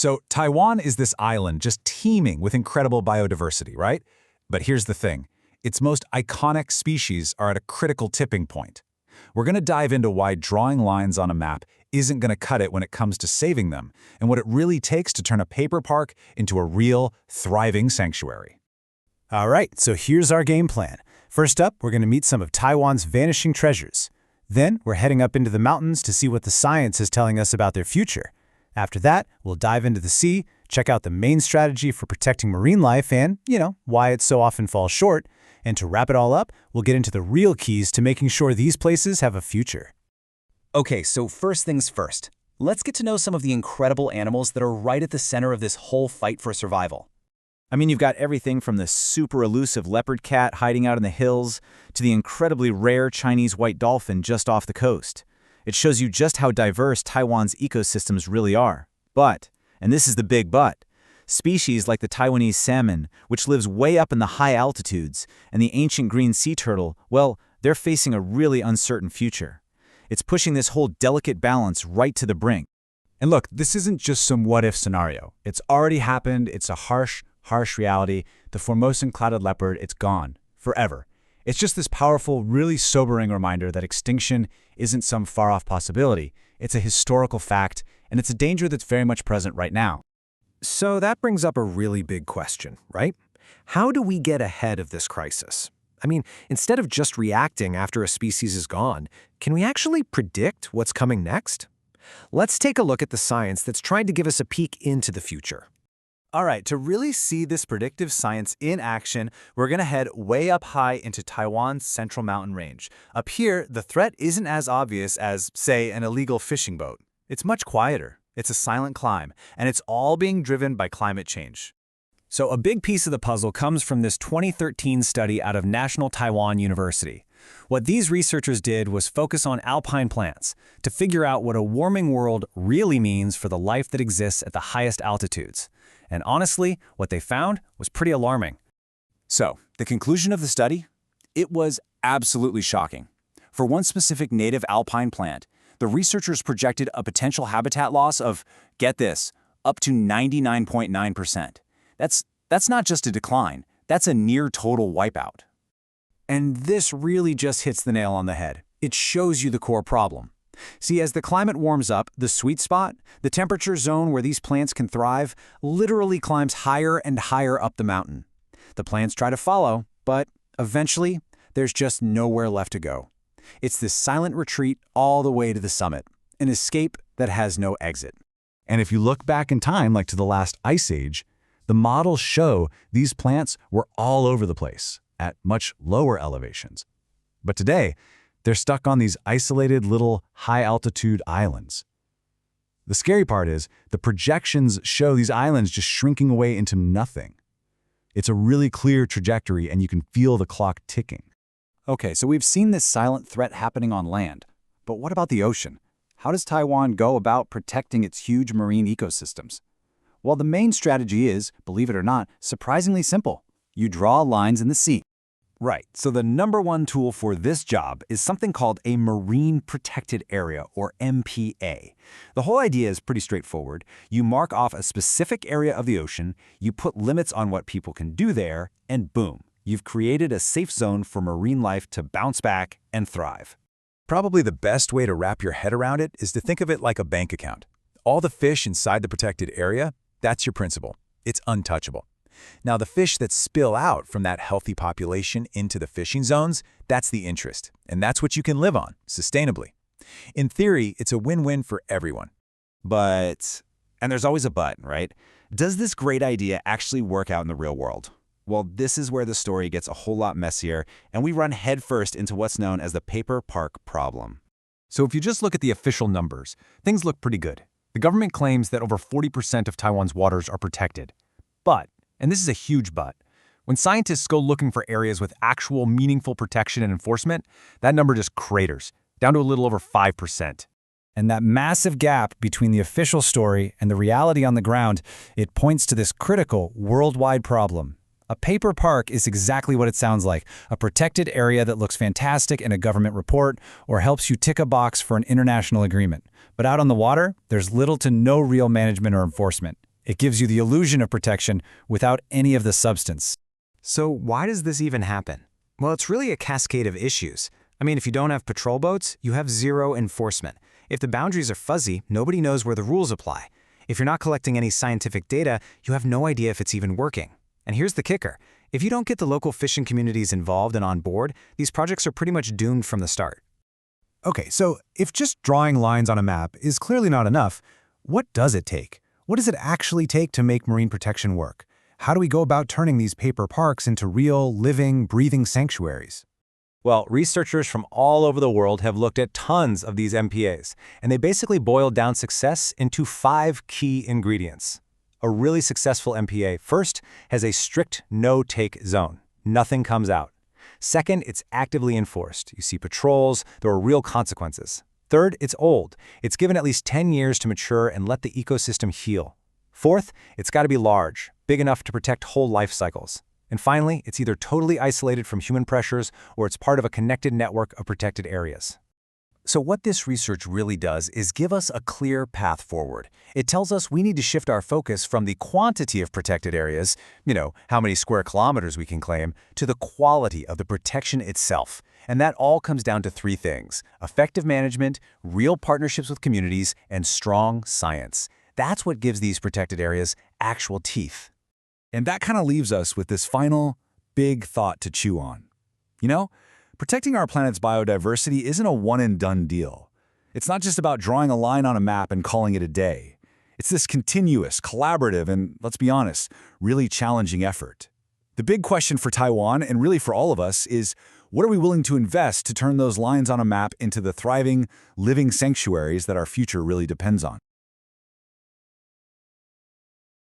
So Taiwan is this island just teeming with incredible biodiversity, right? But here's the thing. Its most iconic species are at a critical tipping point. We're going to dive into why drawing lines on a map isn't going to cut it when it comes to saving them, and what it really takes to turn a paper park into a real, thriving sanctuary. All right, so here's our game plan. First up, we're going to meet some of Taiwan's vanishing treasures. Then, we're heading up into the mountains to see what the science is telling us about their future. After that, we'll dive into the sea, check out the main strategy for protecting marine life and, why it so often falls short. And to wrap it all up, we'll get into the real keys to making sure these places have a future. Okay, so first things first. Let's get to know some of the incredible animals that are right at the center of this whole fight for survival. I mean, you've got everything from the super elusive leopard cat hiding out in the hills to the incredibly rare Chinese white dolphin just off the coast. It shows you just how diverse Taiwan's ecosystems really are. But, and this is the big but, species like the Taiwanese salmon, which lives way up in the high altitudes, and the ancient green sea turtle, well, they're facing a really uncertain future. It's pushing this whole delicate balance right to the brink. And look, this isn't just some what-if scenario. It's already happened. It's a harsh reality. The Formosan clouded leopard, it's gone. Forever. It's just this powerful, really sobering reminder that extinction isn't some far-off possibility. It's a historical fact, and it's a danger that's very much present right now. So that brings up a really big question, right? How do we get ahead of this crisis? I mean, instead of just reacting after a species is gone, can we actually predict what's coming next? Let's take a look at the science that's trying to give us a peek into the future. All right, to really see this predictive science in action, we're going to head way up high into Taiwan's Central Mountain Range. Up here, the threat isn't as obvious as, say, an illegal fishing boat. It's much quieter. It's a silent climb, and it's all being driven by climate change. So a big piece of the puzzle comes from this 2013 study out of National Taiwan University. What these researchers did was focus on alpine plants to figure out what a warming world really means for the life that exists at the highest altitudes. And honestly, what they found was pretty alarming. So, the conclusion of the study? It was absolutely shocking. For one specific native alpine plant, the researchers projected a potential habitat loss of, get this, up to 99.9%. That's not just a decline, that's a near total wipeout. And this really just hits the nail on the head. It shows you the core problem. See, as the climate warms up, the sweet spot, the temperature zone where these plants can thrive, literally climbs higher and higher up the mountain. The plants try to follow, but eventually, there's just nowhere left to go. It's this silent retreat all the way to the summit, an escape that has no exit. And if you look back in time, like to the last ice age, the models show these plants were all over the place at much lower elevations. But today, they're stuck on these isolated little high-altitude islands. The scary part is the projections show these islands just shrinking away into nothing. It's a really clear trajectory, and you can feel the clock ticking. Okay, so we've seen this silent threat happening on land. But what about the ocean? How does Taiwan go about protecting its huge marine ecosystems? Well, the main strategy is, believe it or not, surprisingly simple. You draw lines in the sea. Right, so the number one tool for this job is something called a Marine Protected Area, or MPA. The whole idea is pretty straightforward. You mark off a specific area of the ocean, you put limits on what people can do there, and boom, you've created a safe zone for marine life to bounce back and thrive. Probably the best way to wrap your head around it is to think of it like a bank account. All the fish inside the protected area, that's your principal. It's untouchable. Now, the fish that spill out from that healthy population into the fishing zones, that's the interest. And that's what you can live on, sustainably. In theory, it's a win-win for everyone. But, and there's always a but, right? Does this great idea actually work out in the real world? Well, this is where the story gets a whole lot messier, and we run headfirst into what's known as the paper park problem. So if you just look at the official numbers, things look pretty good. The government claims that over 40% of Taiwan's waters are protected. But, and this is a huge but, when scientists go looking for areas with actual meaningful protection and enforcement, that number just craters, down to a little over 5%. And that massive gap between the official story and the reality on the ground, it points to this critical worldwide problem. A paper park is exactly what it sounds like, a protected area that looks fantastic in a government report or helps you tick a box for an international agreement. But out on the water, there's little to no real management or enforcement. It gives you the illusion of protection without any of the substance. So why does this even happen? Well, it's really a cascade of issues. I mean, if you don't have patrol boats, you have zero enforcement. If the boundaries are fuzzy, nobody knows where the rules apply. If you're not collecting any scientific data, you have no idea if it's even working. And here's the kicker. If you don't get the local fishing communities involved and on board, these projects are pretty much doomed from the start. Okay, so if just drawing lines on a map is clearly not enough, what does it take? What does it actually take to make marine protection work? How do we go about turning these paper parks into real, living, breathing sanctuaries? Well, researchers from all over the world have looked at tons of these MPAs, and they basically boiled down success into 5 key ingredients. A really successful MPA, first, has a strict no-take zone. Nothing comes out. Second, it's actively enforced. You see patrols, there are real consequences. Third, it's old. It's given at least 10 years to mature and let the ecosystem heal. Fourth, it's got to be large, big enough to protect whole life cycles. And finally, it's either totally isolated from human pressures or it's part of a connected network of protected areas. So what this research really does is give us a clear path forward. It tells us we need to shift our focus from the quantity of protected areas, how many square kilometers we can claim, to the quality of the protection itself. And that all comes down to 3 things: effective management, real partnerships with communities, and strong science. That's what gives these protected areas actual teeth. And that kind of leaves us with this final, big thought to chew on. Protecting our planet's biodiversity isn't a one-and-done deal. It's not just about drawing a line on a map and calling it a day. It's this continuous, collaborative, and, let's be honest, really challenging effort. The big question for Taiwan, and really for all of us, is what are we willing to invest to turn those lines on a map into the thriving, living sanctuaries that our future really depends on?